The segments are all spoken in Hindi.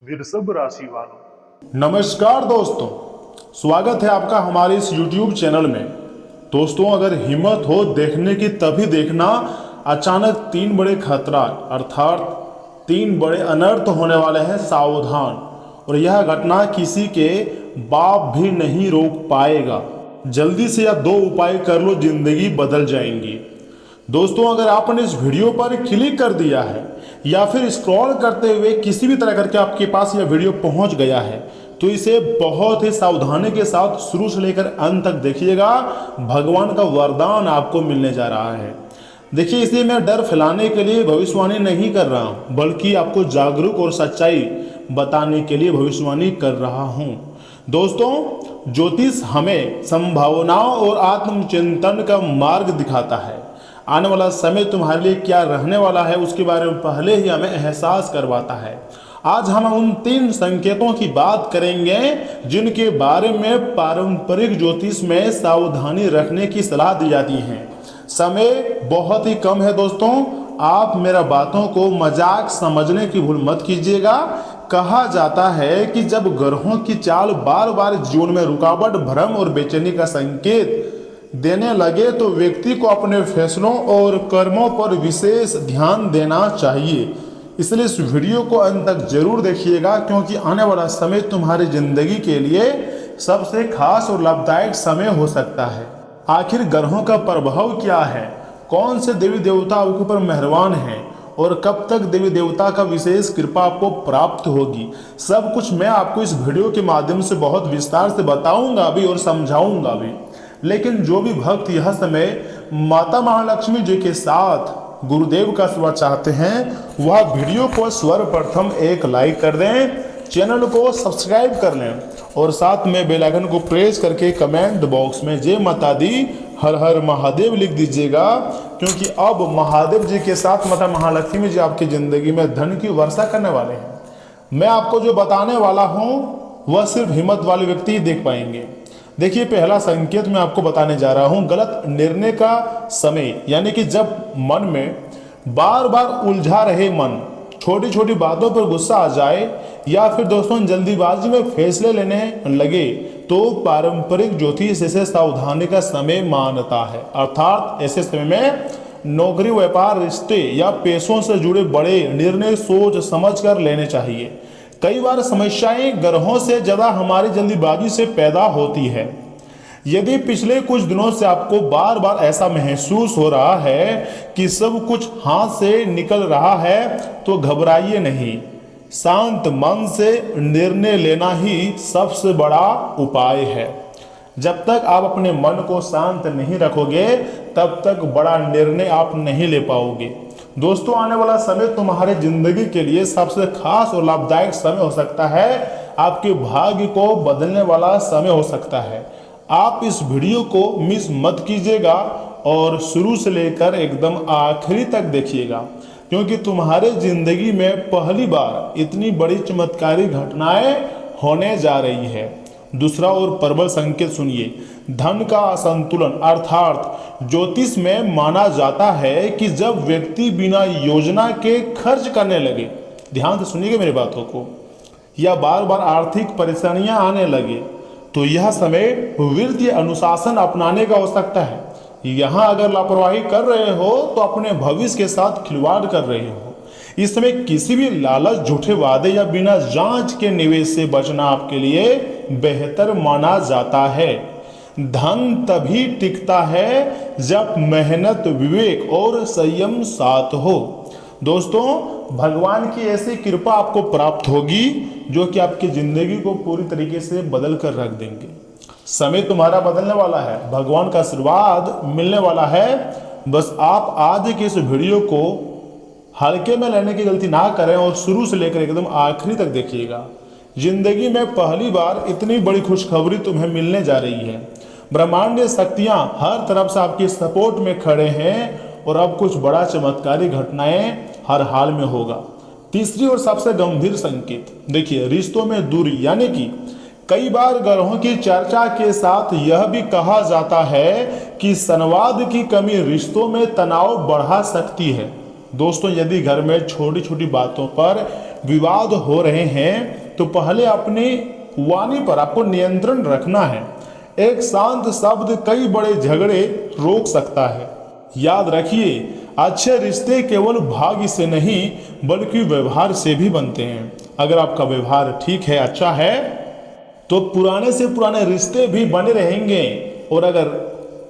वृषभ राशि वालों। नमस्कार दोस्तों, स्वागत है आपका हमारे इस YouTube चैनल में। दोस्तों, अगर हिम्मत हो देखने की तभी देखना। अचानक 3 बड़े खतरा अर्थात 3 बड़े अनर्थ होने वाले हैं, सावधान। और यह घटना किसी के बाप भी नहीं रोक पाएगा। जल्दी से यह 2 उपाय कर लो, जिंदगी बदल जाएंगी। दोस्तों, अगर आपने इस वीडियो पर क्लिक कर दिया है या फिर स्क्रॉल करते हुए किसी भी तरह करके आपके पास यह वीडियो पहुंच गया है तो इसे बहुत ही सावधानी के साथ शुरू से लेकर अंत तक देखिएगा। भगवान का वरदान आपको मिलने जा रहा है। देखिए, इसे मैं डर फैलाने के लिए भविष्यवाणी नहीं कर रहा हूं, बल्कि आपको जागरूक और सच्चाई बताने के लिए भविष्यवाणी कर रहा हूं। दोस्तों, ज्योतिष हमें संभावनाओं और आत्मचिंतन का मार्ग दिखाता है। आने वाला समय तुम्हारे लिए क्या रहने वाला है उसके बारे में पहले ही हमें एहसास करवाता है। आज हम उन 3 संकेतों की बात करेंगे जिनके बारे में पारंपरिक ज्योतिष में सावधानी रखने की सलाह दी जाती है। समय बहुत ही कम है दोस्तों, आप मेरा बातों को मजाक समझने की भूल मत कीजिएगा। कहा जाता है कि जब ग्रहों की चाल बार बार जीवन में रुकावट, भ्रम और बेचैनी का संकेत देने लगे तो व्यक्ति को अपने फैसलों और कर्मों पर विशेष ध्यान देना चाहिए। इसलिए इस वीडियो को अंत तक जरूर देखिएगा, क्योंकि आने वाला समय तुम्हारी जिंदगी के लिए सबसे खास और लाभदायक समय हो सकता है। आखिर ग्रहों का प्रभाव क्या है, कौन से देवी देवता आपके ऊपर मेहरबान हैं और कब तक देवी देवता का विशेष कृपा आपको प्राप्त होगी, सब कुछ मैं आपको इस वीडियो के माध्यम से बहुत विस्तार से बताऊंगा भी और समझाऊंगा भी। लेकिन जो भी भक्त यह समय माता महालक्ष्मी जी के साथ गुरुदेव का सेवा चाहते हैं, वह वीडियो को सर्वप्रथम एक लाइक कर दें, चैनल को सब्सक्राइब कर लें और साथ में बेल आइकन को प्रेस करके कमेंट बॉक्स में जय माता दी हर हर महादेव लिख दीजिएगा। क्योंकि अब महादेव जी के साथ माता महालक्ष्मी जी आपकी जिंदगी में धन की वर्षा करने वाले हैं। मैं आपको जो बताने वाला हूं वह सिर्फ हिम्मत वाले व्यक्ति ही देख पाएंगे। देखिए, पहला संकेत मैं आपको बताने जा रहा हूं, गलत निर्णय का समय। यानी कि जब मन में बार बार उलझा रहे मन, छोटी छोटी बातों पर गुस्सा आ जाए या फिर दोस्तों जल्दीबाजी में फैसले लेने लगे, तो पारंपरिक ज्योतिष इसे सावधानी का समय मानता है। अर्थात ऐसे समय में नौकरी, व्यापार, रिश्ते या पैसों से जुड़े बड़े निर्णय सोच समझ कर लेने चाहिए। कई बार समस्याएं ग्रहों से ज्यादा हमारी जल्दीबाजी से पैदा होती है। यदि पिछले कुछ दिनों से आपको बार बार ऐसा महसूस हो रहा है कि सब कुछ हाथ से निकल रहा है, तो घबराइए नहीं। शांत मन से निर्णय लेना ही सबसे बड़ा उपाय है। जब तक आप अपने मन को शांत नहीं रखोगे, तब तक बड़ा निर्णय आप नहीं ले पाओगे। दोस्तों, आने वाला समय तुम्हारे जिंदगी के लिए सबसे खास और लाभदायक समय हो सकता है। आपके भाग्य को बदलने वाला समय हो सकता है। आप इस वीडियो को मिस मत कीजिएगा और शुरू से लेकर एकदम आखिरी तक देखिएगा, क्योंकि तुम्हारे जिंदगी में पहली बार इतनी बड़ी चमत्कारी घटनाएं होने जा रही है। दूसरा और प्रबल संकेत सुनिए, धन का असंतुलन। अर्थात ज्योतिष में माना जाता है कि जब व्यक्ति बिना योजना के खर्च करने लगे, ध्यान से सुनिएगा मेरी बातों को, या बार बार आर्थिक परेशानियां आने लगे, तो यह समय वित्तीय अनुशासन अपनाने का हो सकता है। यहां अगर लापरवाही कर रहे हो तो अपने भविष्य के साथ खिलवाड़ कर रहे हो। इस समय किसी भी लालच, झूठे वादे या बिना जांच के निवेश से बचना आपके लिए बेहतर माना जाता है। धन तभी टिकता है जब मेहनत, विवेक और संयम साथ हो। दोस्तों, भगवान की ऐसी कृपा आपको प्राप्त होगी जो कि आपकी जिंदगी को पूरी तरीके से बदल कर रख देंगे। समय तुम्हारा बदलने वाला है, भगवान का आशीर्वाद मिलने वाला है। बस आप आज के इस वीडियो को हल्के में लेने की गलती ना करें और शुरू से लेकर एकदम आखिरी तक देखिएगा। जिंदगी में पहली बार इतनी बड़ी खुशखबरी तुम्हें मिलने जा रही है। ब्रह्मांडीय शक्तियां हर तरफ से आपकी सपोर्ट में खड़े हैं और अब कुछ बड़ा चमत्कारी घटनाएं हर हाल में होगा। तीसरी और सबसे गंभीर संकेत देखिए, रिश्तों में दूरी। यानी कि कई बार ग्रहों की चर्चा के साथ यह भी कहा जाता है कि संवाद की कमी रिश्तों में तनाव बढ़ा सकती है। दोस्तों, यदि घर में छोटी छोटी बातों पर विवाद हो रहे हैं तो पहले अपनी वाणी पर आपको नियंत्रण रखना है। एक शांत शब्द कई बड़े झगड़े रोक सकता है। याद रखिए, अच्छे रिश्ते केवल भाग्य से नहीं बल्कि व्यवहार से भी बनते हैं। अगर आपका व्यवहार ठीक है, अच्छा है, तो पुराने से पुराने रिश्ते भी बने रहेंगे। और अगर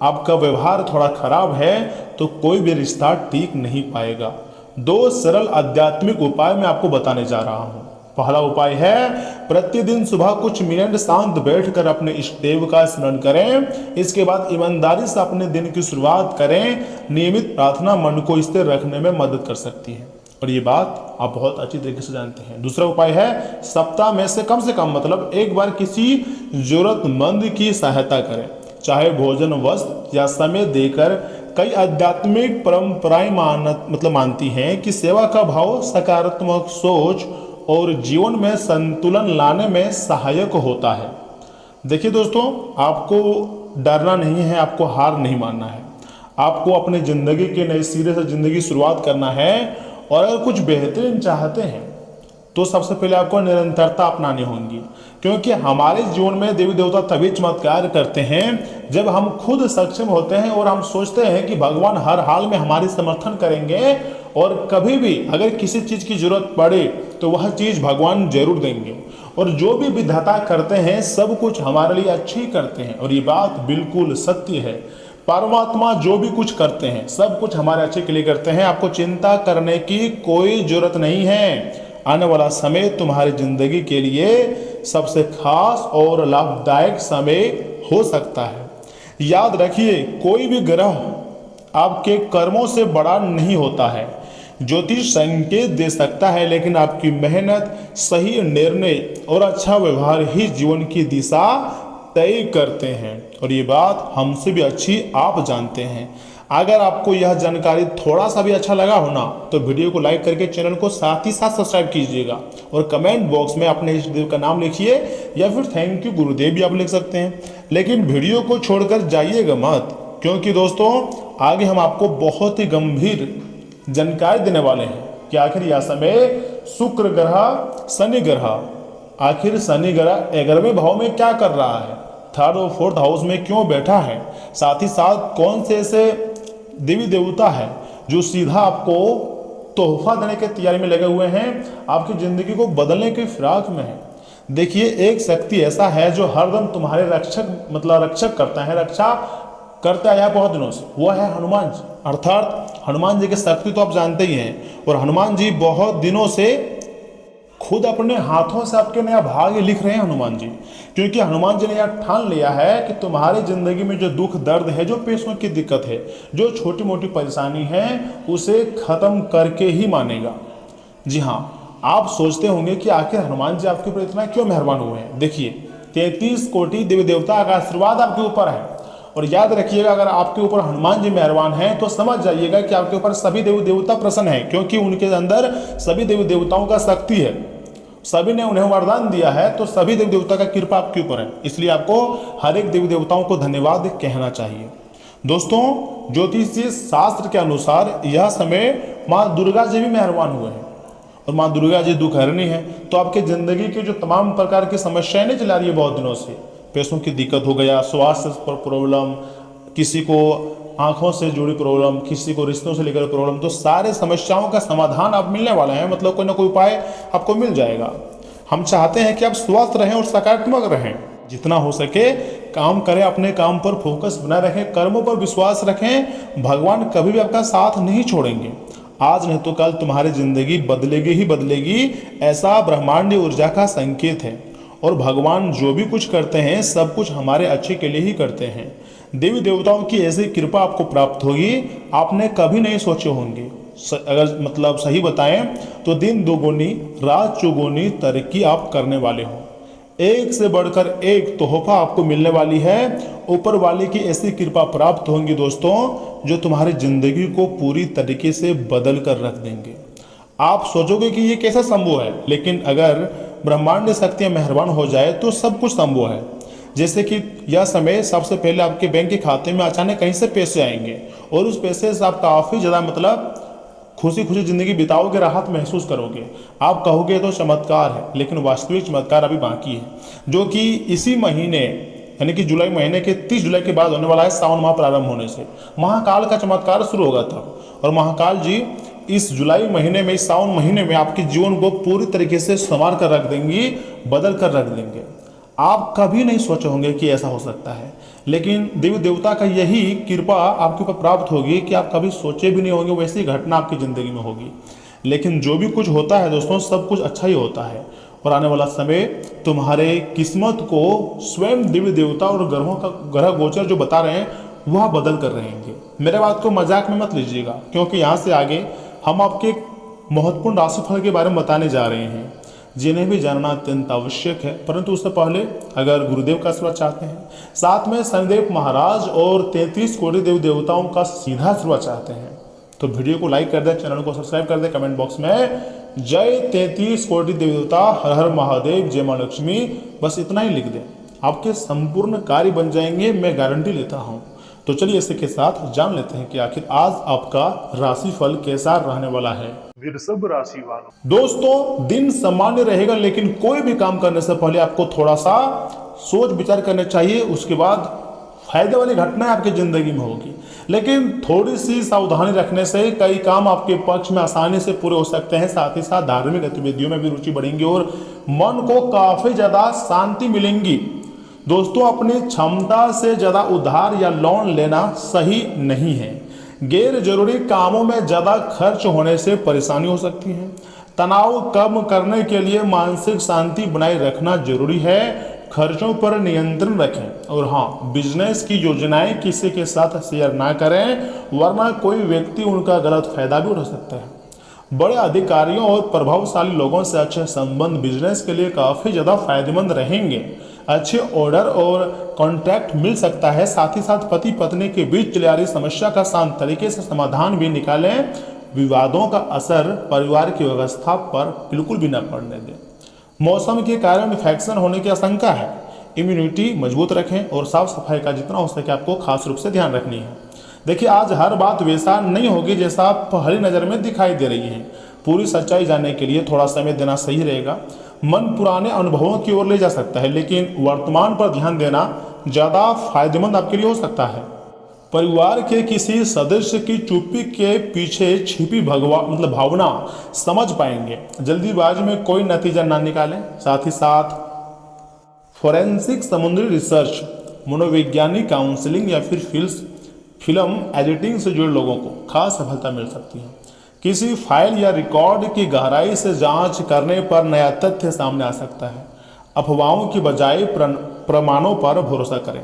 आपका व्यवहार थोड़ा खराब है तो कोई भी रिश्ता टिक नहीं पाएगा। 2 सरल आध्यात्मिक उपाय मैं आपको बताने जा रहा हूं। पहला उपाय है, प्रतिदिन सुबह कुछ मिनट शांत बैठकर अपने इष्ट देव का स्मरण करें। इसके बाद ईमानदारी से अपने दिन की शुरुआत करें। नियमित प्रार्थना मन को स्थिर रखने में मदद कर सकती है और ये बात आप बहुत अच्छी तरीके से जानते हैं। दूसरा उपाय है, सप्ताह में से कम मतलब एक बार किसी जरूरतमंद की सहायता करें, चाहे भोजन, वस्त्र या समय देकर। कई आध्यात्मिक परंपराएं मानती हैं कि सेवा का भाव सकारात्मक सोच और जीवन में संतुलन लाने में सहायक होता है। देखिए दोस्तों, आपको डरना नहीं है, आपको हार नहीं मानना है। आपको अपनी जिंदगी के नए सिरे से जिंदगी शुरुआत करना है और अगर कुछ बेहतरीन चाहते हैं तो सबसे पहले आपको निरंतरता अपनानी होगी, क्योंकि हमारे जीवन में देवी देवता तभी चमत्कार करते हैं जब हम खुद सक्षम होते हैं और हम सोचते हैं कि भगवान हर हाल में हमारी समर्थन करेंगे और कभी भी अगर किसी चीज की जरूरत पड़े तो वह चीज भगवान जरूर देंगे। और जो भी विधाता करते हैं सब कुछ हमारे लिए अच्छी करते हैं और ये बात बिल्कुल सत्य है। परमात्मा जो भी कुछ करते हैं सब कुछ हमारे अच्छे के लिए करते हैं। आपको चिंता करने की कोई जरूरत नहीं है। आने वाला समय तुम्हारी जिंदगी के लिए सबसे खास और लाभदायक समय हो सकता है। याद रखिए, कोई भी ग्रह आपके कर्मों से बड़ा नहीं होता है। ज्योतिष संकेत दे सकता है, लेकिन आपकी मेहनत, सही निर्णय और अच्छा व्यवहार ही जीवन की दिशा तय करते हैं और ये बात हमसे भी अच्छी आप जानते हैं। अगर आपको यह जानकारी थोड़ा सा भी अच्छा लगा हो ना, तो वीडियो को लाइक करके चैनल को साथ ही साथ सब्सक्राइब कीजिएगा और कमेंट बॉक्स में अपने इष्ट देव का नाम लिखिए या फिर थैंक यू गुरुदेव भी आप लिख सकते हैं। लेकिन वीडियो को छोड़कर जाइएगा मत, क्योंकि दोस्तों आगे हम आपको बहुत ही गंभीर जानकारी देने वाले हैं कि आखिर यह समय शुक्र ग्रह, शनि ग्रह, आखिर शनि ग्रह 11वें भाव में क्या कर रहा है, 3rd और 4th हाउस में क्यों बैठा है, साथ ही साथ कौन से ऐसे देवी देवता है जो सीधा आपको तोहफा देने की तैयारी में लगे हुए हैं, आपकी जिंदगी को बदलने की फिराक में है। देखिए, एक शक्ति ऐसा है जो हरदम तुम्हारे रक्षक करता है, रक्षा करता है बहुत दिनों से, वो है हनुमान जी। अर्थात हनुमान जी की शक्ति तो आप जानते ही हैं और हनुमान जी बहुत दिनों से खुद अपने हाथों से आपके नया भाग्य लिख रहे हैं हनुमान जी, क्योंकि हनुमान जी ने यह ठान लिया है कि तुम्हारी जिंदगी में जो दुख दर्द है, जो पैसों की दिक्कत है, जो छोटी मोटी परेशानी है, उसे खत्म करके ही मानेगा। जी हाँ, आप सोचते होंगे कि आखिर हनुमान जी आपके ऊपर इतना क्यों मेहरबान हुए हैं। देखिए, 33 कोटि देवी देवता का आशीर्वाद आपके ऊपर है और याद रखिएगा, अगर आपके ऊपर हनुमान जी मेहरबान हैं तो समझ जाइएगा कि आपके ऊपर सभी देवी देवता प्रसन्न हैं, क्योंकि उनके अंदर सभी देवी देवताओं का शक्ति है, सभी ने उन्हें वरदान दिया है, तो सभी देवी देवता का कृपा आपके ऊपर है। इसलिए आपको हर एक देवी देवताओं को धन्यवाद कहना चाहिए। दोस्तों, ज्योतिषीय शास्त्र के अनुसार यह समय माँ दुर्गा जी भी मेहरबान हुए हैं और माँ दुर्गा जी दुख हरणी है, तो आपके जिंदगी की जो तमाम प्रकार की समस्याएं नहीं चला रही है बहुत दिनों से, पैसों की दिक्कत हो गया, स्वास्थ्य पर प्रॉब्लम, किसी को आंखों से जुड़ी प्रॉब्लम, किसी को रिश्तों से लेकर प्रॉब्लम, तो सारे समस्याओं का समाधान अब मिलने वाला है। मतलब कोई ना कोई उपाय आपको मिल जाएगा। हम चाहते हैं कि आप स्वस्थ रहें और सकारात्मक रहें, जितना हो सके काम करें, अपने काम पर फोकस बनाए रखें, कर्मों पर विश्वास रखें। भगवान कभी भी आपका साथ नहीं छोड़ेंगे। आज नहीं तो कल तुम्हारी जिंदगी बदलेगी ही बदलेगी, ऐसा ब्रह्मांडीय ऊर्जा का संकेत है। और भगवान जो भी कुछ करते हैं सब कुछ हमारे अच्छे के लिए ही करते हैं। देवी देवताओं की ऐसी कृपा आपको प्राप्त होगी, आपने कभी नहीं सोचे होंगे। अगर सही बताएं तो दिन दोगुनी रात चौगुनी तरक्की आप करने वाले हो। एक से बढ़कर एक तोहफा आपको मिलने वाली है। ऊपर वाले की ऐसी कृपा प्राप्त होंगी दोस्तों, जो तुम्हारी जिंदगी को पूरी तरीके से बदल कर रख देंगे। आप सोचोगे कि ये कैसा संभव है, लेकिन अगर ब्रह्मांड शक्तियां मेहरबान हो जाए तो सब कुछ संभव है। जैसे कि यह समय सबसे पहले आपके बैंक के खाते में अचानक कहीं से पैसे आएंगे और उस पैसे से आप काफ़ी ज़्यादा खुशी खुशी जिंदगी बिताओगे, राहत महसूस करोगे। आप कहोगे तो चमत्कार है, लेकिन वास्तविक चमत्कार अभी बाकी है, जो कि इसी महीने यानी कि जुलाई महीने के 30 जुलाई के बाद होने वाला है, सावन माह प्रारंभ होने से। महाकाल का चमत्कार शुरू होगा तब, और महाकाल जी इस जुलाई महीने में, इस सावन महीने में आपके जीवन को पूरी तरीके से संवार कर रख देंगी, बदल कर रख देंगे। आप कभी नहीं सोचे होंगे कि ऐसा हो सकता है, लेकिन देवी देवता का यही कृपा आपके ऊपर प्राप्त होगी कि आप कभी सोचे भी नहीं होंगे वैसी घटना आपकी ज़िंदगी में होगी। लेकिन जो भी कुछ होता है दोस्तों, सब कुछ अच्छा ही होता है, और आने वाला समय तुम्हारे किस्मत को स्वयं देवी देवता और ग्रह गोचर जो बता रहे हैं वह बदल कर रहेंगे। मेरे बात को मजाक में मत लीजिएगा, क्योंकि यहाँ से आगे हम आपके महत्वपूर्ण राशिफल के बारे में बताने जा रहे हैं, जिन्हें भी जानना अत्यंत आवश्यक है। परंतु उससे पहले अगर गुरुदेव का आशीर्वाद चाहते हैं, साथ में शनिदेव महाराज और 33 कोटि देव देवताओं का सीधा आशीर्वाद चाहते हैं, तो वीडियो को लाइक कर दें, चैनल को सब्सक्राइब कर दें, कमेंट बॉक्स में जय 33 कोटि देव देवता, हर हर महादेव, जय मां लक्ष्मी, बस इतना ही लिख दें, आपके संपूर्ण कार्य बन जाएंगे, मैं गारंटी लेता हूं। तो चलिए इसी के साथ जान लेते हैं कि आखिर आज आपका राशिफल कैसा रहने वाला है। वृषभ राशि वालों, दोस्तों दिन सामान्य रहेगा, लेकिन कोई भी काम करने से पहले आपको थोड़ा सा सोच विचार करना चाहिए, उसके बाद फायदे वाली घटनाएं आपकी जिंदगी में होगी। लेकिन थोड़ी सी सावधानी रखने से कई काम आपके पक्ष में आसानी से पूरे हो सकते हैं। साथ ही साथ धार्मिक गतिविधियों में भी रुचि बढ़ेंगी और मन को काफी ज्यादा शांति मिलेंगी। दोस्तों अपनी क्षमता से ज्यादा उधार या लोन लेना सही नहीं है। गैर जरूरी कामों में ज्यादा खर्च होने से परेशानी हो सकती है। तनाव कम करने के लिए मानसिक शांति बनाए रखना जरूरी है। खर्चों पर नियंत्रण रखें, और हाँ, बिजनेस की योजनाएं किसी के साथ शेयर ना करें, वरना कोई व्यक्ति उनका गलत फायदा भी उठा सकता है। बड़े अधिकारियों और प्रभावशाली लोगों से अच्छे संबंध बिजनेस के लिए काफी ज्यादा फायदेमंद रहेंगे। अच्छे ऑर्डर और कॉन्ट्रैक्ट मिल सकता है। साथ ही साथ पति पत्नी के बीच चली आ रही समस्या का शांत तरीके से समाधान भी निकालें। विवादों का असर परिवार की व्यवस्था पर बिल्कुल भी न पड़ने दें। मौसम के कारण इन्फेक्शन होने की आशंका है। इम्यूनिटी मजबूत रखें और साफ सफाई का जितना हो सके आपको खास रूप से ध्यान रखनी है। देखिए आज हर बात वैसा नहीं होगी जैसा आप पहली नज़र में दिखाई दे रही है। पूरी सच्चाई जानने के लिए थोड़ा समय देना सही रहेगा। मन पुराने अनुभवों की ओर ले जा सकता है, लेकिन वर्तमान पर ध्यान देना ज़्यादा फायदेमंद आपके लिए हो सकता है। परिवार के किसी सदस्य की चुप्पी के पीछे छिपी भावना समझ पाएंगे। जल्दीबाजी में कोई नतीजा ना निकालें। साथ ही साथ फोरेंसिक समुद्री रिसर्च, मनोवैज्ञानिक काउंसलिंग या फिर फिल्म एडिटिंग से जुड़े लोगों को खास सफलता मिल सकती है। किसी फाइल या रिकॉर्ड की गहराई से जांच करने पर नया तथ्य सामने आ सकता है। अफवाहों की बजाय प्रमाणों पर भरोसा करें।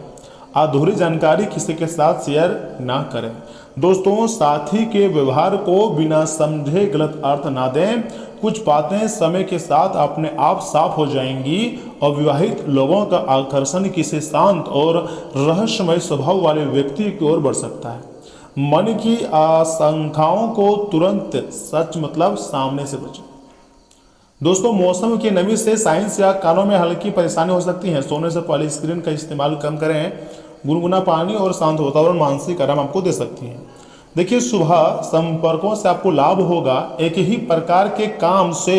अधूरी जानकारी किसी के साथ शेयर ना करें। दोस्तों साथी के व्यवहार को बिना समझे गलत अर्थ ना दें। कुछ बातें समय के साथ अपने आप साफ हो जाएंगी। अविवाहित लोगों का आकर्षण किसी शांत और रहस्यमय स्वभाव वाले व्यक्ति की ओर बढ़ सकता है। मन की आशंकाओं को तुरंत सच सामने से बचें। दोस्तों मौसम की नमी से साइंस या कानों में हल्की परेशानी हो सकती है। सोने से पहले स्क्रीन का इस्तेमाल कम करें। गुनगुना पानी और शांत वातावरण मानसिक आराम आपको दे सकती है। देखिए सुबह संपर्कों से आपको लाभ होगा। एक ही प्रकार के काम से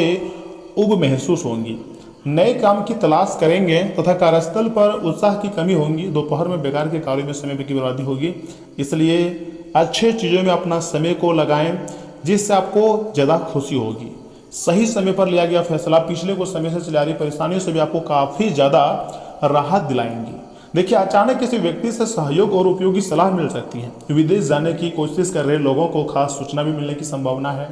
उब महसूस होंगी। नए काम की तलाश करेंगे तथा कार्यस्थल पर उत्साह की कमी होगी। दोपहर में बेकार के कार्यों में समय की बर्बादी होगी, इसलिए अच्छे चीज़ों में अपना समय को लगाएं जिससे आपको ज़्यादा खुशी होगी। सही समय पर लिया गया फैसला पिछले कुछ समय से चली आ रही परेशानियों से भी आपको काफ़ी ज़्यादा राहत दिलाएंगी। देखिए अचानक किसी व्यक्ति से सहयोग और उपयोगी सलाह मिल सकती है। विदेश जाने की कोशिश कर रहे लोगों को खास सूचना भी मिलने की संभावना है।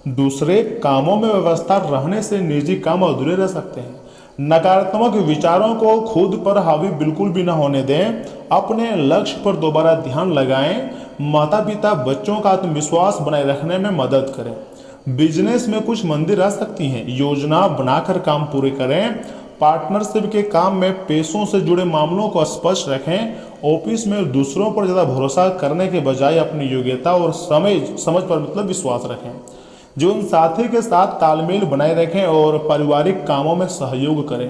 दूसरे कामों में व्यवस्था रहने से निजी काम अधूरे रह सकते हैं। नकारात्मक विचारों को खुद पर हावी बिल्कुल भी न होने दें। अपने लक्ष्य पर दोबारा ध्यान लगाएं। माता पिता बच्चों का आत्मविश्वास बनाए रखने में मदद करें। बिजनेस में कुछ मंदी रह सकती हैं। योजना बनाकर काम पूरे करें। पार्टनरशिप के काम में पैसों से जुड़े मामलों को स्पष्ट रखें। ऑफिस में दूसरों पर ज़्यादा भरोसा करने के बजाय अपनी योग्यता और समझ पर विश्वास रखें। जीवन साथी के साथ तालमेल बनाए रखें और पारिवारिक कामों में सहयोग करें।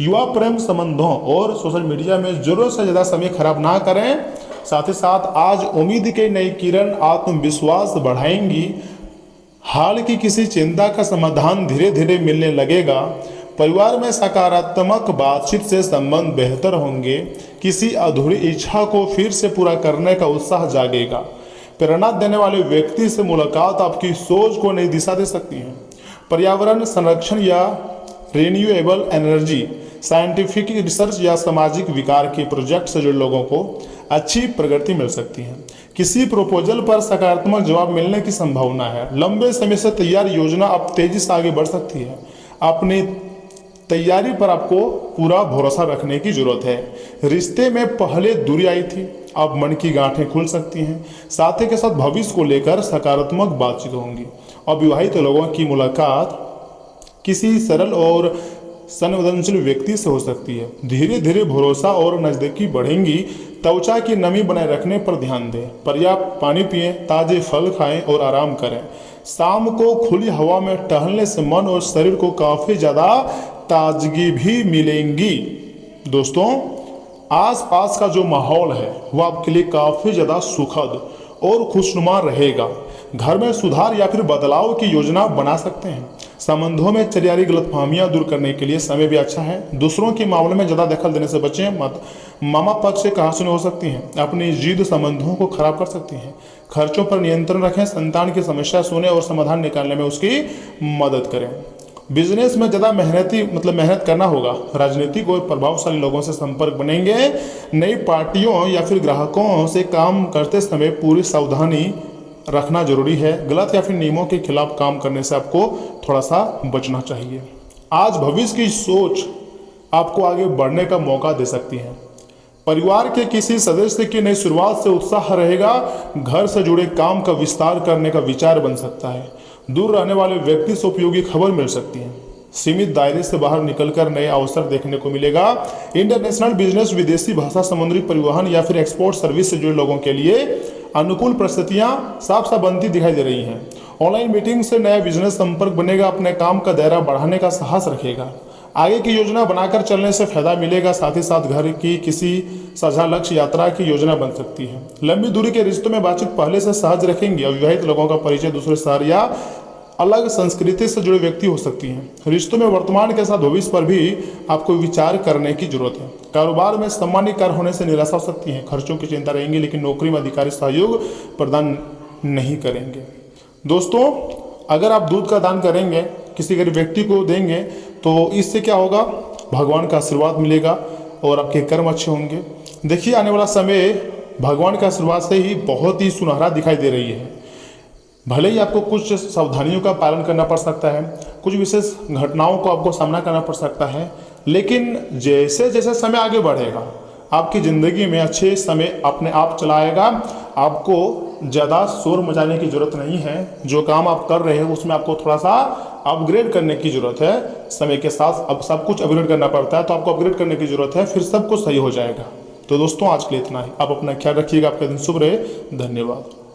युवा प्रेम संबंधों और सोशल मीडिया में जरूरत से ज़्यादा समय खराब ना करें। साथ ही साथ आज उम्मीद की नई किरण आत्मविश्वास बढ़ाएंगी। हाल की किसी चिंता का समाधान धीरे धीरे मिलने लगेगा। परिवार में सकारात्मक बातचीत से संबंध बेहतर होंगे। किसी अधूरी इच्छा को फिर से पूरा करने का उत्साह जागेगा। प्रेरणा देने वाले व्यक्ति से मुलाकात आपकी सोच को नई दिशा दे सकती है। पर्यावरण संरक्षण या रिन्यूएबल एनर्जी, साइंटिफिक रिसर्च या सामाजिक विकार के प्रोजेक्ट से जुड़े लोगों को अच्छी प्रगति मिल सकती है। किसी प्रपोजल पर सकारात्मक जवाब मिलने की संभावना है। लंबे समय से तैयार योजना अब तेजी से आगे बढ़ सकती है। अपनी तैयारी पर आपको पूरा भरोसा रखने की जरूरत है। रिश्ते में पहले दूरी आई थी, अब मन की गांठें खुल सकती हैं। साथी के साथ भविष्य को लेकर सकारात्मक बातचीत होंगी। अविवाहित लोगों की मुलाकात किसी सरल और संवेदनशील व्यक्ति से हो सकती है। धीरे धीरे भरोसा और नज़दीकी बढ़ेंगी। त्वचा की नमी बनाए रखने पर ध्यान दें। पर्याप्त पानी पिएं, ताजे फल खाएं और आराम करें। शाम को खुली हवा में टहलने से मन और शरीर को काफ़ी ज़्यादा ताजगी भी मिलेंगी। दोस्तों, आसपास का जो माहौल है वो आपके लिए काफ़ी ज़्यादा सुखद और खुशनुमा रहेगा। घर में सुधार या फिर बदलाव की योजना बना सकते हैं। संबंधों में चरियारी गलतफहमियां दूर करने के लिए समय भी अच्छा है। दूसरों के मामले में ज़्यादा दखल देने से बचें मत। मामा पक्ष से कहासुनी हो सकती हैं। अपनी जिद संबंधों को खराब कर सकती हैं। खर्चों पर नियंत्रण रखें। संतान की समस्या सुने और समाधान निकालने में उसकी मदद करें। बिजनेस में ज़्यादा मेहनत करना होगा। राजनीतिक और प्रभावशाली लोगों से संपर्क बनेंगे। नई पार्टियों या फिर ग्राहकों से काम करते समय पूरी सावधानी रखना जरूरी है। गलत या फिर नियमों के खिलाफ काम करने से आपको थोड़ा सा बचना चाहिए। आज भविष्य की सोच आपको आगे बढ़ने का मौका दे सकती है। परिवार के किसी सदस्य की नई शुरुआत से उत्साह रहेगा। घर से जुड़े काम का विस्तार करने का विचार बन सकता है। दूर रहने वाले व्यक्ति से उपयोगी खबर मिल सकती है। सीमित दायरे से बाहर निकलकर नए अवसर देखने को मिलेगा। इंटरनेशनल बिजनेस, विदेशी भाषा, समुद्री परिवहन या फिर एक्सपोर्ट सर्विस से जुड़े लोगों के लिए अनुकूल परिस्थितियां साफ साफ बनती दिखाई दे रही हैं। ऑनलाइन मीटिंग से नया बिजनेस संपर्क बनेगा। अपने काम का दायरा बढ़ाने का साहस रखेगा। आगे की योजना बनाकर चलने से फायदा मिलेगा। साथ ही साथ घर की किसी साझा लक्ष्य यात्रा की योजना बन सकती है। लंबी दूरी के रिश्तों में बातचीत पहले से सहज रखेंगे। अविवाहित लोगों का परिचय दूसरे शहर या अलग संस्कृति से जुड़े व्यक्ति हो सकती हैं। रिश्तों में वर्तमान के साथ भविष्य पर भी आपको विचार करने की जरूरत है। कारोबार में सम्मानित कार्य होने से निराशा हो सकती है। खर्चों की चिंता रहेंगी, लेकिन नौकरी में अधिकारी सहयोग प्रदान नहीं करेंगे। दोस्तों, अगर आप दूध का दान करेंगे, किसी गरीब व्यक्ति को देंगे, तो इससे क्या होगा? भगवान का आशीर्वाद मिलेगा और आपके कर्म अच्छे होंगे। देखिए, आने वाला समय भगवान का आशीर्वाद से ही बहुत ही सुनहरा दिखाई दे रही है। भले ही आपको कुछ सावधानियों का पालन करना पड़ सकता है, कुछ विशेष घटनाओं को आपको सामना करना पड़ सकता है, लेकिन जैसे जैसे समय आगे बढ़ेगा आपकी ज़िंदगी में अच्छे समय अपने आप चला आएगा। आपको ज़्यादा शोर मचाने की ज़रूरत नहीं है। जो काम आप कर रहे हैं उसमें आपको थोड़ा सा अपग्रेड करने की ज़रूरत है। समय के साथ अब सब कुछ अपग्रेड करना पड़ता है, तो आपको अपग्रेड करने की ज़रूरत है, फिर सब कुछ सही हो जाएगा। तो दोस्तों, आज के लिए इतना ही। आप अपना ख्याल रखिएगा। आपका दिन शुभ रहे। धन्यवाद।